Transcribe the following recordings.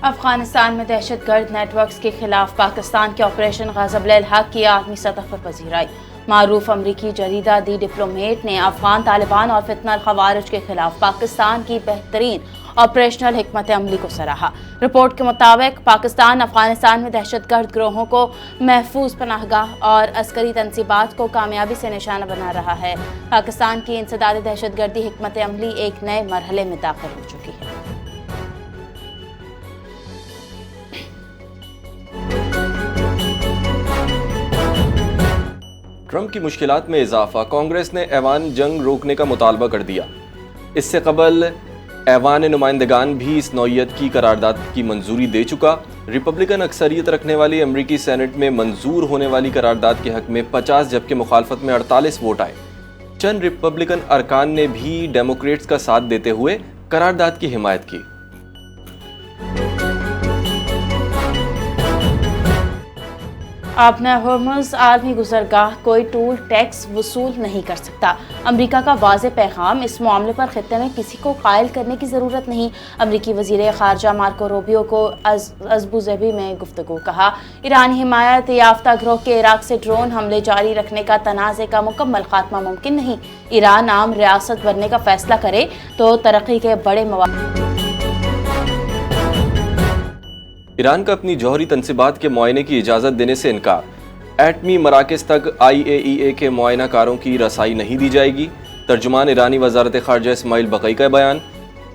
افغانستان میں دہشت گرد نیٹ ورکس کے خلاف پاکستان کے آپریشن غازب الحق کی عالمی سطح پر پذیرائی۔ معروف امریکی جریدہ دی ڈپلومیٹ نے افغان طالبان اور فتنہ الخوارج کے خلاف پاکستان کی بہترین آپریشنل حکمت عملی کو سراہا۔ رپورٹ کے مطابق پاکستان افغانستان میں دہشت گرد گروہوں کو محفوظ پناہ گاہ اور عسکری تنصیبات کو کامیابی سے نشانہ بنا رہا ہے۔ پاکستان کی انسداد دہشت گردی حکمت عملی ایک نئے مرحلے میں داخل ہو چکی ہے۔ ٹرمپ کی مشکلات میں اضافہ، کانگریس نے ایوان جنگ روکنے کا مطالبہ کر دیا۔ اس سے قبل ایوان نمائندگان بھی اس نوعیت کی قرارداد کی منظوری دے چکا۔ ریپبلکن اکثریت رکھنے والی امریکی سینٹ میں منظور ہونے والی قرارداد کے حق میں 50 جبکہ مخالفت میں 48 ووٹ آئے۔ چند ریپبلکن ارکان نے بھی ڈیموکریٹس کا ساتھ دیتے ہوئے قرارداد کی حمایت کی۔ آبنہ ہرمز عالمی گزرگاہ کوئی ٹول ٹیکس وصول نہیں کر سکتا۔ امریکہ کا واضح پیغام، اس معاملے پر خطے میں کسی کو قائل کرنے کی ضرورت نہیں۔ امریکی وزیر خارجہ مارکو روبیو کو ابوظہبی میں گفتگو، کہا ایرانی حمایت یافتہ گروہ کے عراق سے ڈرون حملے جاری رکھنے کا تنازع کا مکمل خاتمہ ممکن نہیں۔ ایران عام ریاست بننے کا فیصلہ کرے تو ترقی کے بڑے مواقع۔ ایران کا اپنی جوہری تنصیبات کے معائنے کی اجازت دینے سے انکار۔ ایٹمی مراکز تک IAEA کے معائنہ کاروں کی رسائی نہیں دی جائے گی۔ ترجمان ایرانی وزارت خارجہ اسماعیل بقائی کا بیان،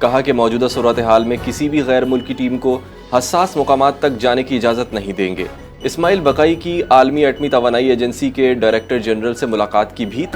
کہا کہ موجودہ صورتحال میں کسی بھی غیر ملکی ٹیم کو حساس مقامات تک جانے کی اجازت نہیں دیں گے۔ اسماعیل بقائی کی عالمی ایٹمی توانائی ایجنسی کے ڈائریکٹر جنرل سے ملاقات کی بھی۔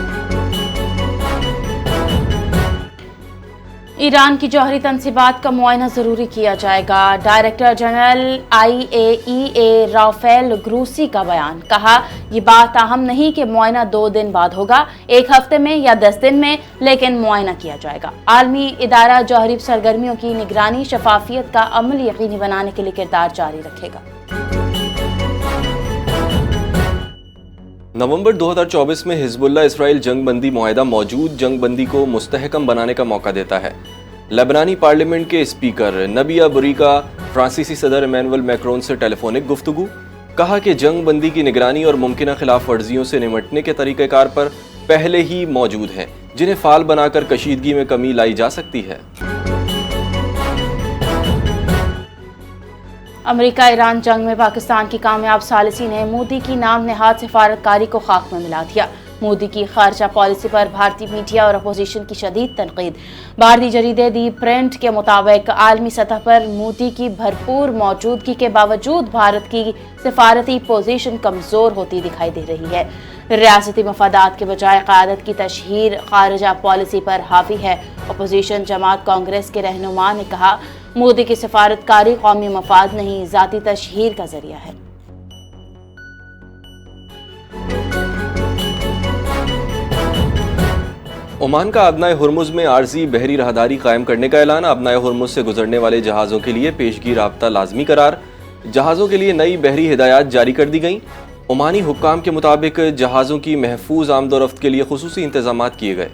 ایران کی جوہری تنصیبات کا معائنہ ضروری کیا جائے گا۔ Director general IAEA Rafael Grossi کا بیان، کہا یہ بات اہم نہیں کہ معائنہ 2 دن بعد ہوگا، 1 ہفتے میں یا 10 دن میں، لیکن معائنہ کیا جائے گا۔ عالمی ادارہ جوہری سرگرمیوں کی نگرانی، شفافیت کا عمل یقینی بنانے کے لیے کردار جاری رکھے گا۔ نومبر 2024 میں حزب اللہ اسرائیل جنگ بندی معاہدہ موجود جنگ بندی کو مستحکم بنانے کا موقع دیتا ہے۔ لبنانی پارلیمنٹ کے اسپیکر نبیہ بوری کا فرانسیسی صدر ایمینوئل میکرون سے ٹیلی فونک گفتگو، کہا کہ جنگ بندی کی نگرانی اور ممکنہ خلاف ورزیوں سے نمٹنے کے طریقہ کار پر پہلے ہی موجود ہیں، جنہیں فعال بنا کر کشیدگی میں کمی لائی جا سکتی ہے۔ امریکہ ایران جنگ میں پاکستان کی کامیاب ثالثی نے مودی کی نام نہاد سفارتکاری کو خاک میں ملا دیا۔ مودی کی خارجہ پالیسی پر بھارتی میڈیا اور اپوزیشن کی شدید تنقید۔ بھارتی جریدے دی پرنٹ کے مطابق عالمی سطح پر مودی کی بھرپور موجودگی کے باوجود بھارت کی سفارتی پوزیشن کمزور ہوتی دکھائی دے رہی ہے۔ ریاستی مفادات کے بجائے قیادت کی تشہیر خارجہ پالیسی پر حاوی ہے۔ اپوزیشن جماعت کانگریس کے رہنما نے کہا مودی کی سفارتکاری قومی مفاد نہیں، ذاتی تشہیر کا ذریعہ ہے۔ عمان کا آبنائے ہرمز میں عارضی بحری راہداری قائم کرنے کا اعلان، آبنائے ہرمز سے گزرنے والے جہازوں کے لیے پیشگی رابطہ لازمی قرار۔ جہازوں کے لیے نئی بحری ہدایات جاری کر دی گئیں۔ عمانی حکام کے مطابق جہازوں کی محفوظ آمد و رفت کے لیے خصوصی انتظامات کیے گئے۔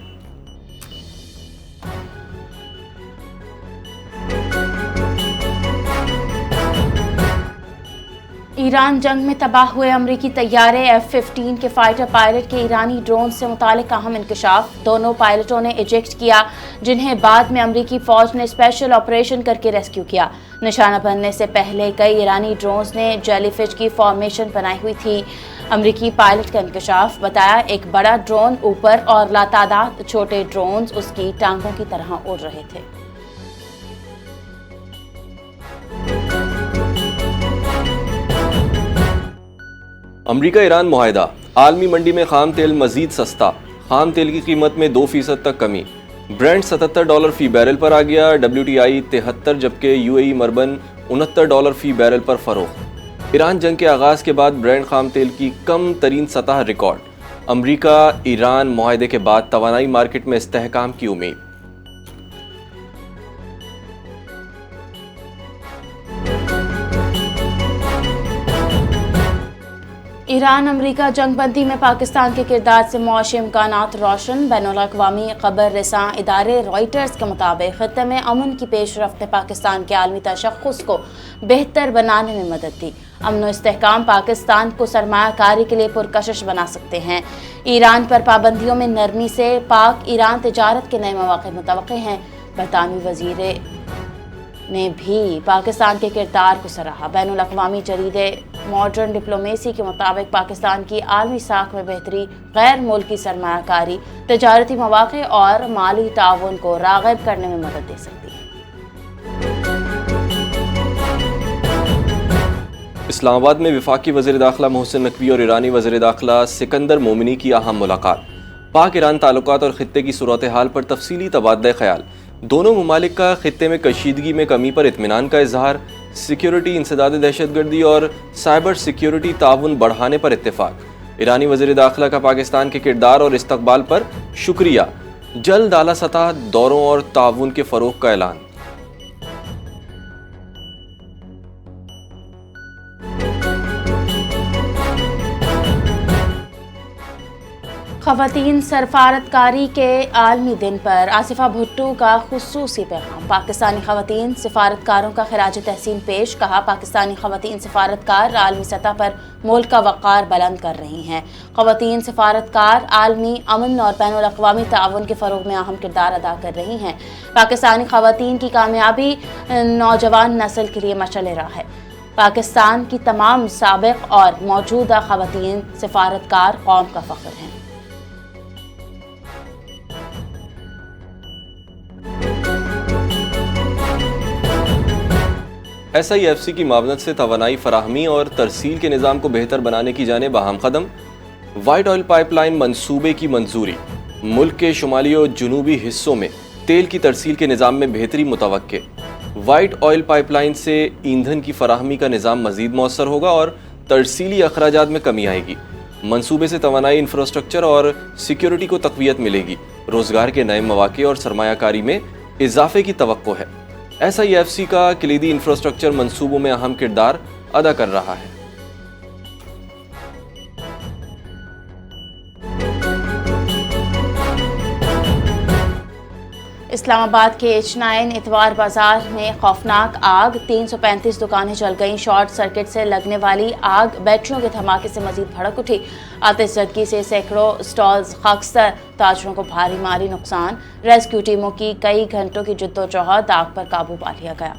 ایران جنگ میں تباہ ہوئے امریکی طیارے F-15 کے فائٹر پائلٹ کے ایرانی ڈرون سے متعلق اہم انکشاف، دونوں پائلٹوں نے ایجیکٹ کیا، جنہیں بعد میں امریکی فوج نے اسپیشل آپریشن کر کے ریسکیو کیا۔ نشانہ بننے سے پہلے کئی ایرانی ڈرونز نے جیلی فش کی فارمیشن بنائی ہوئی تھی۔ امریکی پائلٹ کا انکشاف، بتایا ایک بڑا ڈرون اوپر اور لاتعداد چھوٹے ڈرونز اس کی ٹانگوں کی طرح اڑ رہے تھے۔ امریکہ ایران معاہدہ، عالمی منڈی میں خام تیل مزید سستا، خام تیل کی قیمت میں 2% تک کمی۔ برینٹ $77 فی بیرل پر آ گیا، WTI 73 جبکہ UAE مربن $69 فی بیرل پر فروخت۔ ایران جنگ کے آغاز کے بعد برینٹ خام تیل کی کم ترین سطح ریکارڈ۔ امریکہ ایران معاہدے کے بعد توانائی مارکیٹ میں استحکام کی امید۔ ایران امریکہ جنگ بندی میں پاکستان کے کردار سے معاشی امکانات روشن۔ بین الاقوامی خبر رساں ادارے رائٹرز کے مطابق خطے میں امن کی پیش رفت نے پاکستان کے عالمی تشخص کو بہتر بنانے میں مدد دی۔ امن و استحکام پاکستان کو سرمایہ کاری کے لیے پرکشش بنا سکتے ہیں۔ ایران پر پابندیوں میں نرمی سے پاک ایران تجارت کے نئے مواقع متوقع ہیں۔ برطانوی وزیر نے بھی پاکستان کے کردار کو سراہا۔ بین الاقوامی جریدے ماڈرن ڈپلومیسی کے مطابق پاکستان کی عالمی ساکھ میں بہتری غیر ملکی سرمایہ کاری، تجارتی مواقع اور مالی تعاون کو راغب کرنے میں مدد دے سکتی ہے۔ اسلام آباد میں وفاقی وزیر داخلہ محسن نقوی اور ایرانی وزیر داخلہ سکندر مومنی کی اہم ملاقات۔ پاک ایران تعلقات اور خطے کی صورتحال پر تفصیلی تبادلہ خیال۔ دونوں ممالک کا خطے میں کشیدگی میں کمی پر اطمینان کا اظہار، سیکیورٹی، انسداد دہشت گردی اور سائبر سیکیورٹی تعاون بڑھانے پر اتفاق۔ ایرانی وزیر داخلہ کا پاکستان کے کردار اور استقبال پر شکریہ، جلد اعلیٰ سطح دوروں اور تعاون کے فروغ کا اعلان۔ خواتین سفارتکاری کے عالمی دن پر آصفہ بھٹو کا خصوصی پیغام۔ پاکستانی خواتین سفارتکاروں کا خراج تحسین پیش۔ کہا پاکستانی خواتین سفارتکار عالمی سطح پر ملک کا وقار بلند کر رہی ہیں۔ خواتین سفارتکار عالمی امن اور بین الاقوامی تعاون کے فروغ میں اہم کردار ادا کر رہی ہیں۔ پاکستانی خواتین کی کامیابی نوجوان نسل کے لیے مشعل راہ ہے۔ پاکستان کی تمام سابق اور موجودہ خواتین سفارتکار قوم کا فخر ہیں۔ SIFC کی معاونت سے توانائی فراہمی اور ترسیل کے نظام کو بہتر بنانے کی جانب اہم قدم۔ وائٹ آئل پائپ لائن منصوبے کی منظوری۔ ملک کے شمالی اور جنوبی حصوں میں تیل کی ترسیل کے نظام میں بہتری متوقع۔ وائٹ آئل پائپ لائن سے ایندھن کی فراہمی کا نظام مزید مؤثر ہوگا اور ترسیلی اخراجات میں کمی آئے گی۔ منصوبے سے توانائی انفراسٹرکچر اور سیکیورٹی کو تقویت ملے گی۔ روزگار کے نئے مواقع اور سرمایہ کاری میں اضافے کی توقع ہے۔ SIFC کا کلیدی انفراسٹرکچر منصوبوں میں اہم کردار ادا کر رہا ہے۔ اسلام آباد کے H9 اتوار بازار میں خوفناک آگ، 335 دکانیں جل گئیں۔ شارٹ سرکٹ سے لگنے والی آگ بیٹریوں کے دھماکے سے مزید بھڑک اٹھی۔ آتش زدگی سے سینکڑوں سٹالز خاکستر، تاجروں کو بھاری مالی نقصان۔ ریسکیو ٹیموں کی کئی گھنٹوں کی جدوجہد، آگ پر قابو پا لیا گیا۔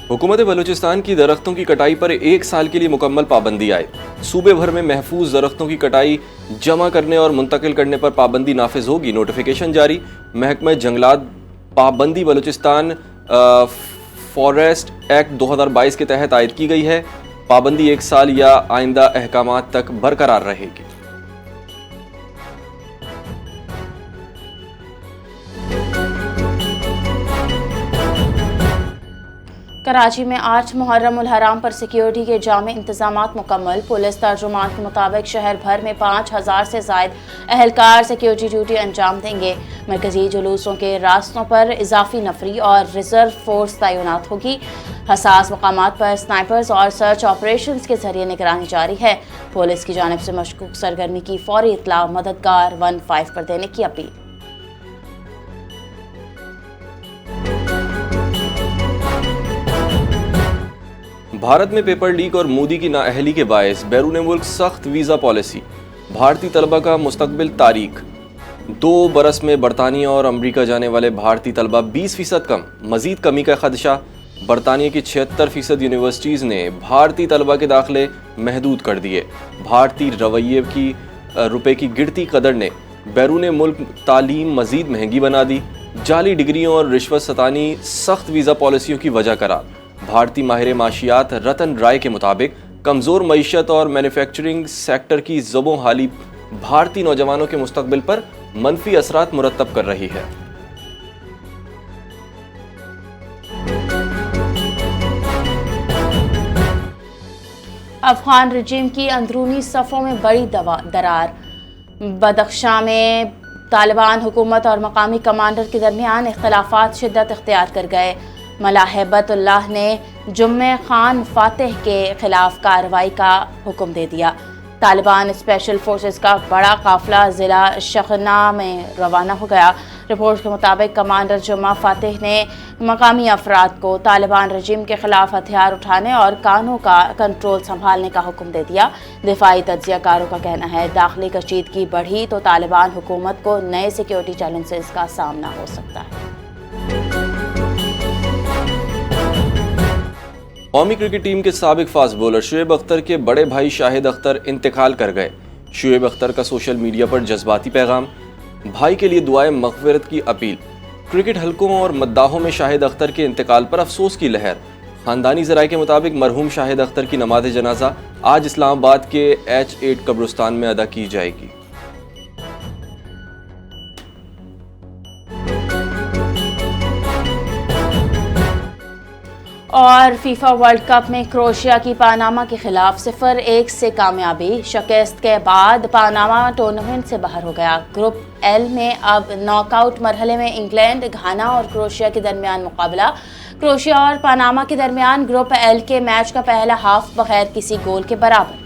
حکومت بلوچستان کی درختوں کی کٹائی پر 1 سال کے لیے مکمل پابندی عائد۔ صوبے بھر میں محفوظ درختوں کی کٹائی، جمع کرنے اور منتقل کرنے پر پابندی نافذ ہوگی۔ نوٹیفیکیشن جاری۔ محکمہ جنگلات پابندی بلوچستان فارسٹ ایکٹ 2022 کے تحت عائد کی گئی ہے۔ پابندی 1 سال یا آئندہ احکامات تک برقرار رہے گی۔ کراچی میں 8 محرم الحرام پر سیکیورٹی کے جامع انتظامات مکمل۔ پولیس ترجمان کے مطابق شہر بھر میں 5000 سے زائد اہلکار سیکیورٹی ڈیوٹی انجام دیں گے۔ مرکزی جلوسوں کے راستوں پر اضافی نفری اور ریزرو فورس تعینات ہوگی۔ حساس مقامات پر سنائپرز اور سرچ آپریشنز کے ذریعے نگرانی جاری ہے۔ پولیس کی جانب سے مشکوک سرگرمی کی فوری اطلاع مددگار 15 پر دینے کی اپیل۔ بھارت میں پیپر لیک اور مودی کی نااہلی کے باعث بیرون ملک سخت ویزا پالیسی۔ بھارتی طلبہ کا مستقبل تاریک۔ 2 برس میں برطانیہ اور امریکہ جانے والے بھارتی طلبہ 20% کم۔ مزید کمی کا خدشہ۔ برطانیہ کی 76% یونیورسٹیز نے بھارتی طلبہ کے داخلے محدود کر دیے۔ بھارتی روپے کی گرتی قدر نے بیرون ملک تعلیم مزید مہنگی بنا دی۔ جعلی ڈگریوں اور رشوت ستانی سخت ویزا پالیسیوں کی وجہ قرار۔ بھارتی ماہر معاشیات رتن رائے کے مطابق کمزور معیشت اور مینوفیکچرنگ سیکٹر کی زبوں حالی بھارتی نوجوانوں کے مستقبل پر منفی اثرات مرتب کر رہی ہے۔ افغان رجیم کی اندرونی صفوں میں بڑی درار۔ بدخشاں میں طالبان حکومت اور مقامی کمانڈر کے درمیان اختلافات شدت اختیار کر گئے۔ ملاحبت اللہ نے جمعہ خان فاتح کے خلاف کارروائی کا حکم دے دیا۔ طالبان اسپیشل فورسز کا بڑا قافلہ ضلع شخنا میں روانہ ہو گیا۔ رپورٹ کے مطابق کمانڈر جمعہ فاتح نے مقامی افراد کو طالبان رجیم کے خلاف ہتھیار اٹھانے اور کانوں کا کنٹرول سنبھالنے کا حکم دے دیا۔ دفاعی تجزیہ کاروں کا کہنا ہے داخلی کشیدگی بڑھی تو طالبان حکومت کو نئے سیکیورٹی چیلنجز کا سامنا ہو سکتا ہے۔ قومی کرکٹ ٹیم کے سابق فاسٹ بولر شعیب اختر کے بڑے بھائی شاہد اختر انتقال کر گئے۔ شعیب اختر کا سوشل میڈیا پر جذباتی پیغام، بھائی کے لیے دعائیں مغفرت کی اپیل۔ کرکٹ حلقوں اور مداحوں میں شاہد اختر کے انتقال پر افسوس کی لہر۔ خاندانی ذرائع کے مطابق مرحوم شاہد اختر کی نماز جنازہ آج اسلام آباد کے H8 قبرستان میں ادا کی جائے گی۔ اور فیفا ورلڈ کپ میں کروشیا کی پاناما کے خلاف 0-1 سے کامیابی۔ شکست کے بعد پاناما ٹورنامنٹ سے باہر ہو گیا۔ گروپ ایل میں اب ناک آؤٹ مرحلے میں انگلینڈ، گھانا اور کروشیا کے درمیان مقابلہ۔ کروشیا اور پاناما کے درمیان گروپ ایل کے میچ کا پہلا ہاف بغیر کسی گول کے برابر۔